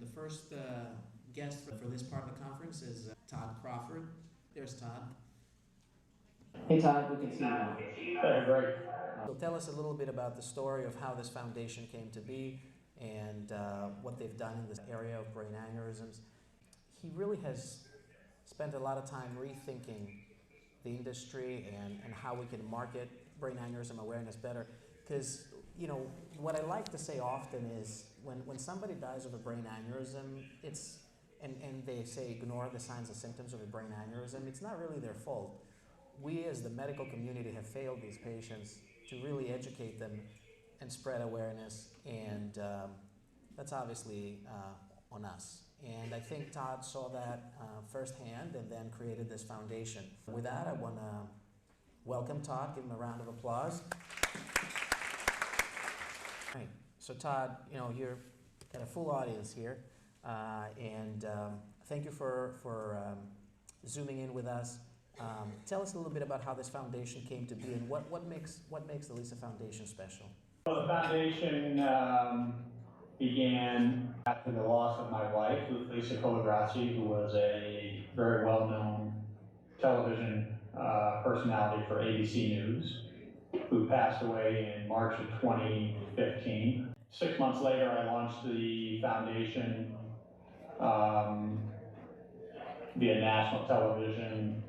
The first guest for this part of the conference is Todd Crawford. There's Todd. Hey Todd, we can see you now. Hey, great. So tell us a little bit about the story of how this foundation came to be and what they've done in this area of brain aneurysms. He really has spent a lot of time rethinking the industry and how we can market brain aneurysm awareness better. Because, you know, what I like to say often is when somebody dies of a brain aneurysm, and they say ignore the signs and symptoms of a brain aneurysm, it's not really their fault. We as the medical community have failed these patients to really educate them and spread awareness, and that's obviously on us. And I think Todd saw that firsthand and then created this foundation. With that, I want to welcome Todd, give him a round of applause. Right. So Todd, you know, you're got a full audience here, and thank you for zooming in with us. Tell us a little bit about how this foundation came to be and what makes the Lisa Foundation special. Well, the foundation began after the loss of my wife, Lisa Colagrossi, who was a very well-known television personality for ABC News, who passed away in March of 2015. 6 months later, I launched the foundation via national television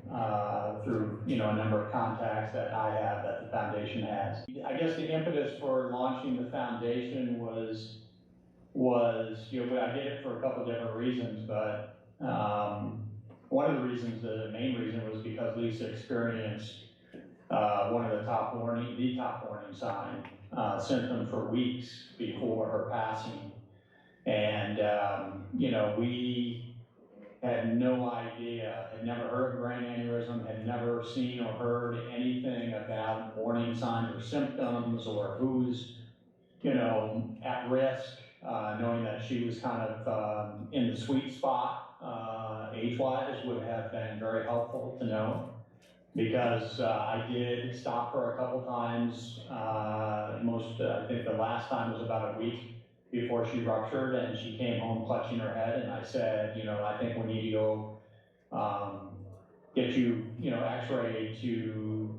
through a number of contacts that I have that the foundation has. I guess the impetus for launching the foundation was I did it for a couple of different reasons, but one of the reasons, the main reason, was because Lisa experienced one of the top warning sign symptom for weeks before her passing, and we had no idea, had never heard of brain aneurysm, had never seen or heard anything about warning signs or symptoms or who's at risk, knowing that she was kind of in the sweet spot age-wise would have been very helpful to know, because I did stop her a couple times. I think the last time was about a week before she ruptured, and she came home clutching her head, and I said, I think we need to go get you, x-rayed to,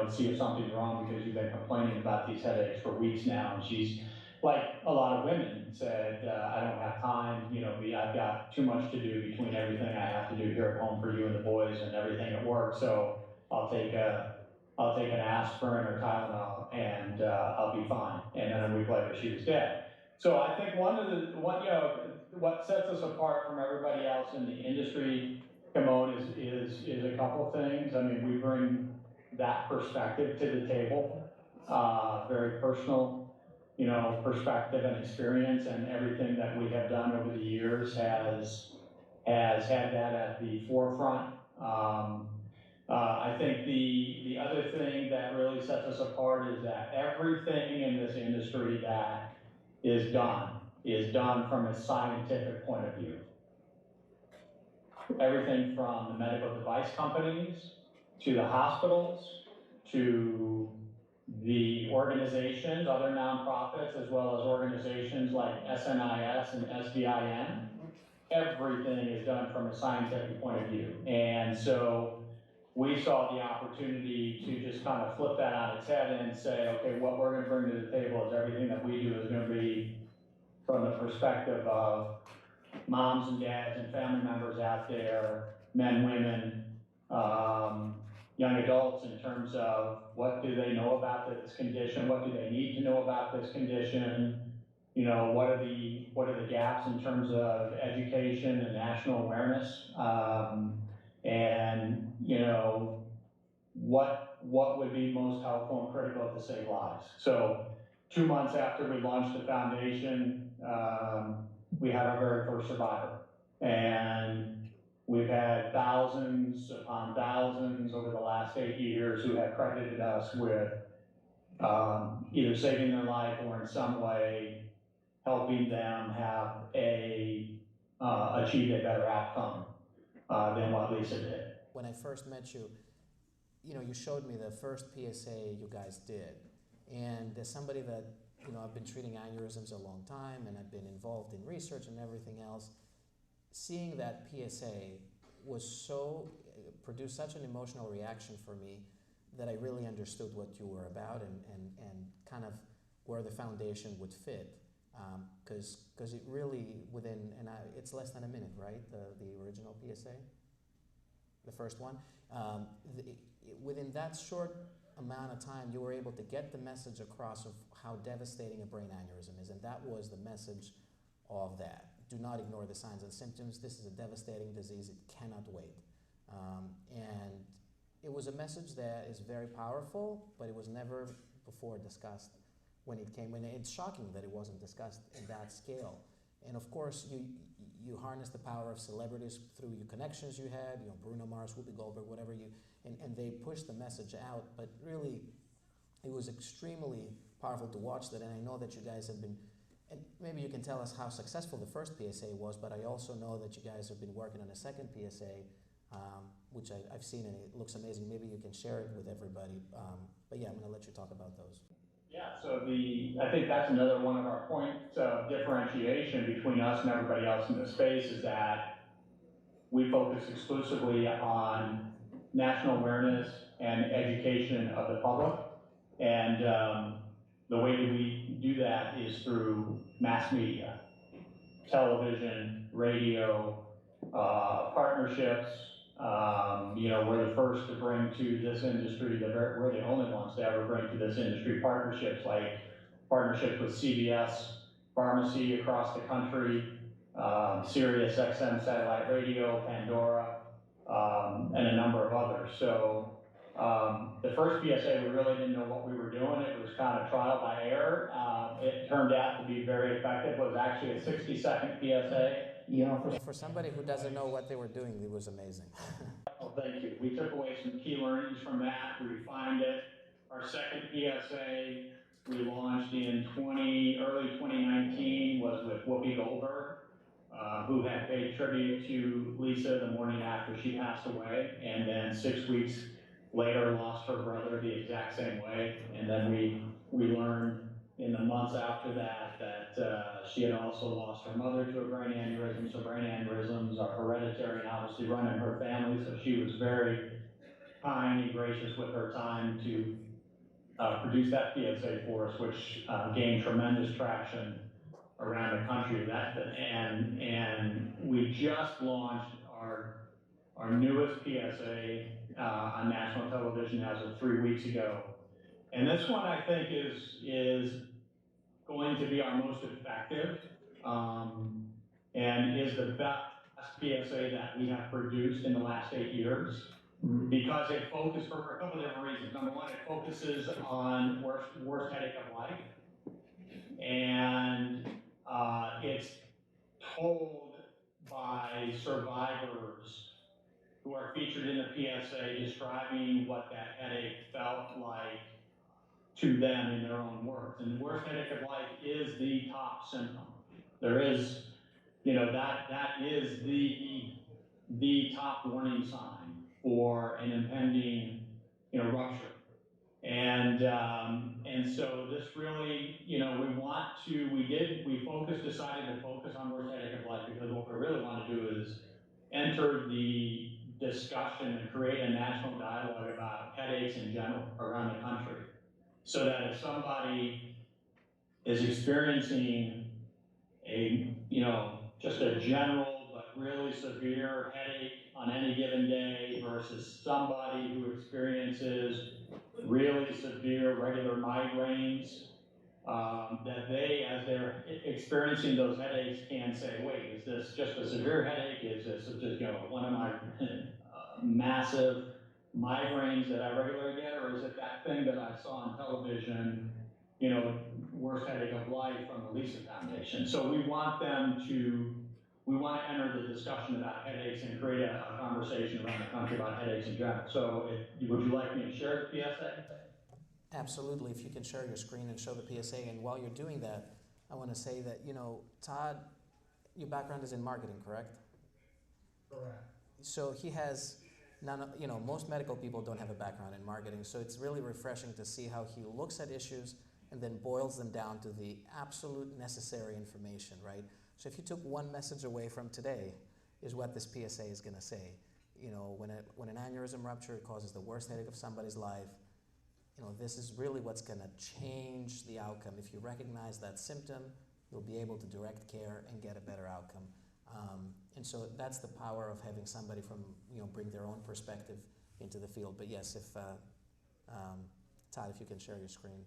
see if something's wrong, because you've been complaining about these headaches for weeks now. And she's, like a lot of women, said, I don't have time, I've got too much to do between everything I have to do here at home for you and the boys and everything at work, so I'll take an aspirin or Tylenol and I'll be fine. And then a week later, she was dead. So I think what sets us apart from everybody else in the industry, Kimon, is a couple things. I mean, we bring that perspective to the table, very personal, perspective and experience, and everything that we have done over the years has had that at the forefront. I think the other thing that really sets us apart is that everything in this industry that is done from a scientific point of view. Everything from the medical device companies, to the hospitals, to the organizations, other nonprofits, as well as organizations like SNIS and SBIN. Everything is done from a scientific point of view. And so we saw the opportunity to just kind of flip that on its head and say, okay, what we're going to bring to the table is everything that we do is going to be from the perspective of moms and dads and family members out there, men, women, young adults, in terms of what do they know about this condition, what do they need to know about this condition, what are the gaps in terms of education and national awareness, and what would be most helpful and critical to save lives. So 2 months after we launched the foundation, we had our very first survivor, and we've had thousands upon thousands over the last 8 years who have credited us with either saving their life or in some way helping them have achieve a better outcome than what Lisa did. When I first met you, you showed me the first PSA you guys did, and as somebody that I've been treating aneurysms a long time, and I've been involved in research and everything else. Seeing that PSA produced such an emotional reaction for me that I really understood what you were about and kind of where the foundation would fit. Because it really, it's less than a minute, right? The original PSA, the first one. Within that short amount of time, you were able to get the message across of how devastating a brain aneurysm is, and that was the message of that. Do not ignore the signs and symptoms. This is a devastating disease. It cannot wait. And it was a message that is very powerful, but it was never before discussed when it's shocking that it wasn't discussed in that scale. And of course, you harness the power of celebrities through your connections you had, Bruno Mars, Whoopi Goldberg, whatever and they pushed the message out. But really, it was extremely powerful to watch that. And I know that you guys have been, and maybe you can tell us how successful the first PSA was, but I also know that you guys have been working on a second PSA, which I've seen, and it looks amazing. Maybe you can share it with everybody. But yeah, I'm going to let you talk about those. Yeah, so I think that's another one of our points of differentiation between us and everybody else in the space is that we focus exclusively on national awareness and education of the public. And the way that we do that is through mass media, television, radio, partnerships. We're the first to bring to this industry, we're the only ones to ever bring to this industry partnerships like partnerships with CVS Pharmacy across the country, Sirius XM Satellite Radio, Pandora, and a number of others. So the first PSA, we really didn't know what we were doing. It was kind of trial by error. It turned out to be very effective. It was actually a 60-second PSA. For somebody who doesn't know what they were doing, it was amazing. Well, thank you. We took away some key learnings from that. We refined it. Our second PSA we launched in early 2019 was with Whoopi Goldberg, who had paid tribute to Lisa the morning after she passed away, and then 6 weeks later lost her brother the exact same way. And then we learned in the months after that she had also lost her mother to a brain aneurysm. So brain aneurysms are hereditary and obviously run in her family. So she was very kind and gracious with her time to produce that PSA for us, which gained tremendous traction around the country. And we just launched our newest PSA on national television as of 3 weeks ago. And this one I think is going to be our most effective and is the best PSA that we have produced in the last 8 years because it focuses for a couple of different reasons. Number one, it focuses on worst headache of life, and it's told by survivors who are featured in the PSA describing what that headache felt like to them in their own words. And the worst headache of life is the top symptom. There is, that is the top warning sign for an impending, rupture. And so this really, we decided to focus on worst headache of life because what we really want to do is enter the discussion and create a national dialogue about headaches in general around the country. So that if somebody is experiencing just a general but really severe headache on any given day versus somebody who experiences really severe regular migraines, that they, as they're experiencing those headaches, can say, wait, is this just a severe headache? Is this just one of my massive migraines that I regularly get, or is it that thing that I saw on television, worst headache of life from the Lisa Foundation? So we want to enter the discussion about headaches and create a conversation around the country about headaches in general. So would you like me to share the PSA? Absolutely, if you can share your screen and show the PSA. And while you're doing that, I want to say that, Todd, your background is in marketing, correct? Correct. So he has most medical people don't have a background in marketing, so it's really refreshing to see how he looks at issues and then boils them down to the absolute necessary information, right? So if you took one message away from today, is what this PSA is going to say. You know, when an aneurysm rupture causes the worst headache of somebody's life, you know, this is really what's going to change the outcome. If you recognize that symptom, you'll be able to direct care and get a better outcome. And so that's the power of having somebody from, you know, bring their own perspective into the field. But yes, if Todd, if you can share your screen.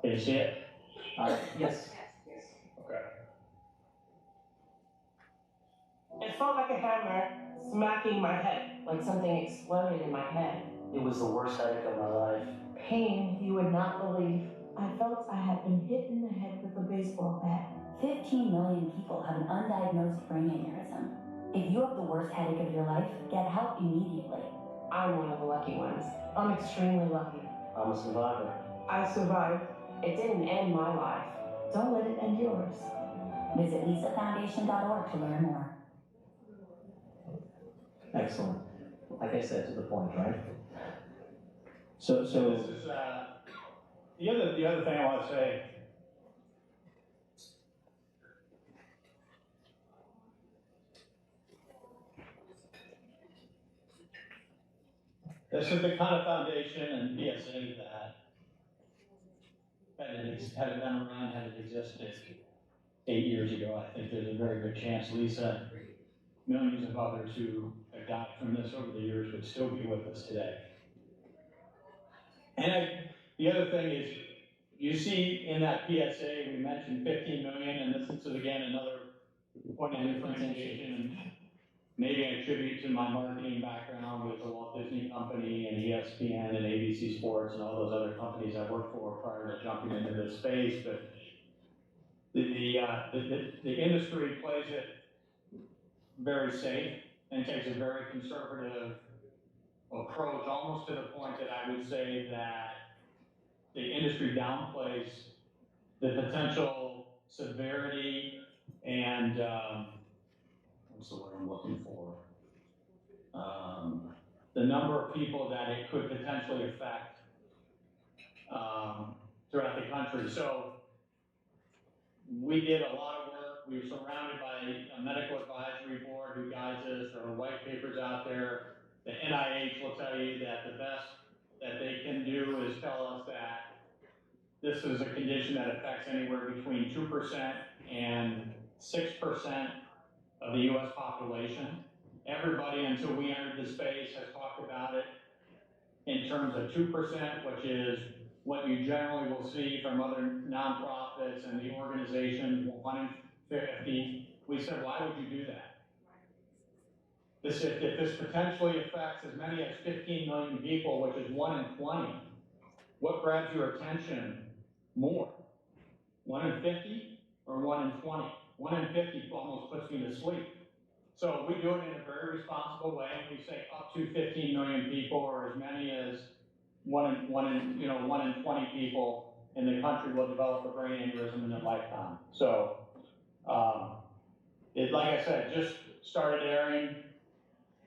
Can you see it? Yes. Okay. It felt like a hammer smacking my head, like something exploded in my head. It was the worst headache of my life. Pain you would not believe. I felt I had been hit in the head with a baseball bat. 15 million people have an undiagnosed brain aneurysm. If you have the worst headache of your life, get help immediately. I'm one of the lucky ones. I'm extremely lucky. I'm a survivor. I survived. It didn't end my life. Don't let it end yours. Visit lisafoundation.org to learn more. Excellent. Like I said, to the point, right? So This is the other thing I want to say. This is the kind of foundation and PSA that had it been around, had it existed 8 years ago. I think there's a very good chance Lisa, millions of others who have died from this over the years would still be with us today. And the other thing is, you see in that PSA, we mentioned 15 million, and this is again another point of differentiation, and maybe I attribute to my marketing background with the Walt Disney Company and ESPN and ABC Sports and all those other companies I worked for prior to jumping into this space. But the industry plays it very safe and takes a very conservative approach, almost to the point that I would say that the industry downplays the potential severity and what's the word I'm looking for? The number of people that it could potentially affect throughout the country. So we did a lot of work. We were surrounded by a medical advisory board who guides us. There are white papers out there. The NIH will tell you that the best that they can do is tell us that this is a condition that affects anywhere between 2% and 6% of the US population. Everybody until we entered the space has talked about it in terms of 2%, which is what you generally will see from other nonprofits and the organizations, 1 in 50. We said, why would you do that? If this potentially affects as many as 15 million people, which is 1 in 20, what grabs your attention more? 1 in 50 or 1 in 20? 1 in 50 almost puts me to sleep. So we do it in a very responsible way. We say up to 15 million people, or as many as 1 in 20 people in the country will develop a brain aneurysm in their lifetime. So, like I said, just started airing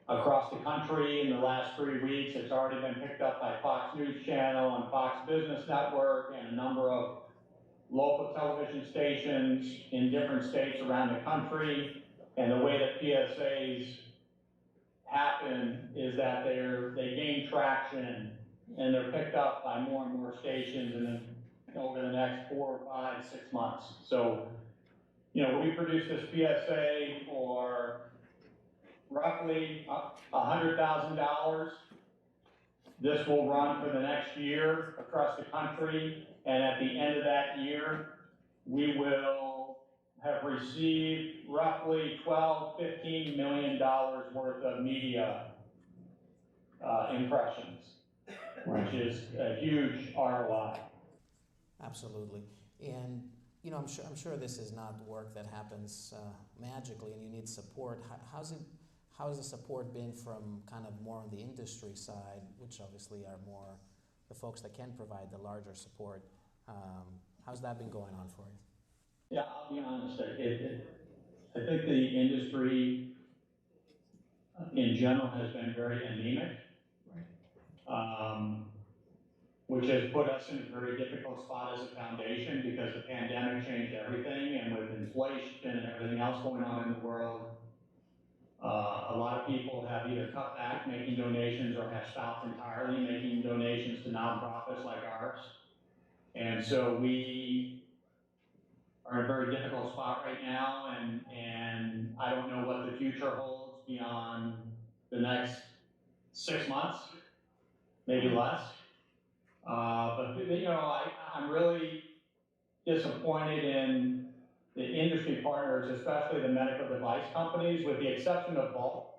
across the country in the last 3 weeks. It's already been picked up by Fox News Channel and Fox Business Network and a number of local television stations in different states around the country. And the way that PSAs happen is that they gain traction and they're picked up by more and more stations and then over the next 4, 5, 6 months. So, we produced this PSA for roughly $100,000. This will run for the next year across the country, and at the end of that year, we will have received roughly $12–15 million worth of media impressions, which is a huge ROI. Absolutely. And I'm sure this is not work that happens magically, and you need support. How has the support been from kind of more on the industry side, which obviously are more the folks that can provide the larger support? How's that been going on for you? Yeah, I'll be honest. I think the industry in general has been very anemic. Which has put us in a very difficult spot as a foundation because the pandemic changed everything, and with inflation and everything else going on in the world, a lot of people have either cut back making donations or have stopped entirely making donations to nonprofits like ours. And so we are in a very difficult spot right now, and I don't know what the future holds beyond the next 6 months, maybe less. But you know, I'm really disappointed in the industry partners, especially the medical device companies, with the exception of Vault,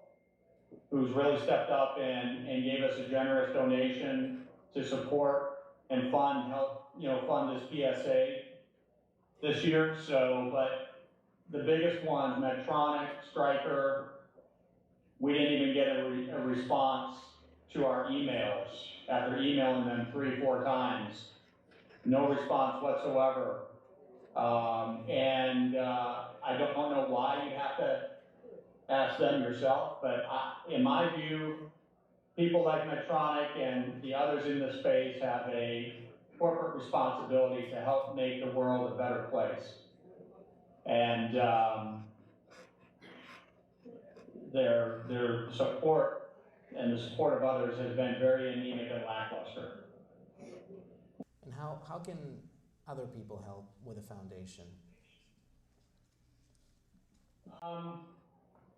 who's really stepped up and gave us a generous donation to support and fund this PSA this year. So, but the biggest ones, Medtronic, Stryker, we didn't even get a response to our emails after emailing them 3-4 times. No response whatsoever. I don't know why you have to ask them yourself, but in my view, people like Medtronic and the others in this space have a corporate responsibility to help make the world a better place. And their support and the support of others has been very anemic and lackluster. And how can other people help with a foundation?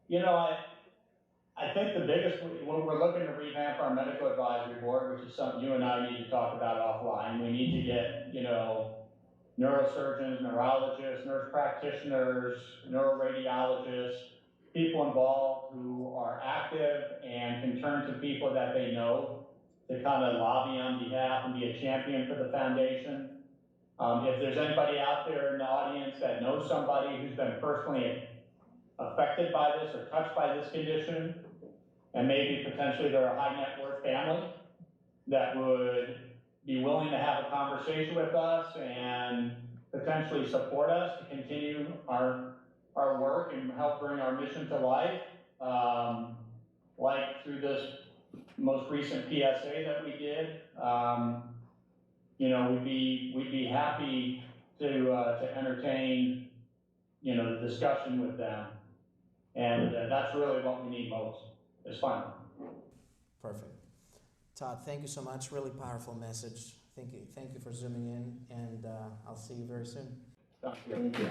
You know, I think the biggest, when we're looking to revamp our medical advisory board, which is something you and I need to talk about offline, we need to get, you know, neurosurgeons, neurologists, nurse practitioners, neuroradiologists, people involved who are active and can turn to people that they know to kind of lobby on behalf and be a champion for the foundation. If there's anybody out there in the audience that knows somebody who's been personally affected by this or touched by this condition, and maybe potentially they're a high net worth family that would be willing to have a conversation with us and potentially support us to continue our work and help bring our mission to life, like through this most recent PSA that we did, you know, we'd be happy to entertain, you know, the discussion with them, and that's really what we need most. Is fun. Perfect. Todd, thank you so much. Really powerful message. Thank you for zooming in, and I'll see you very soon. Thank you.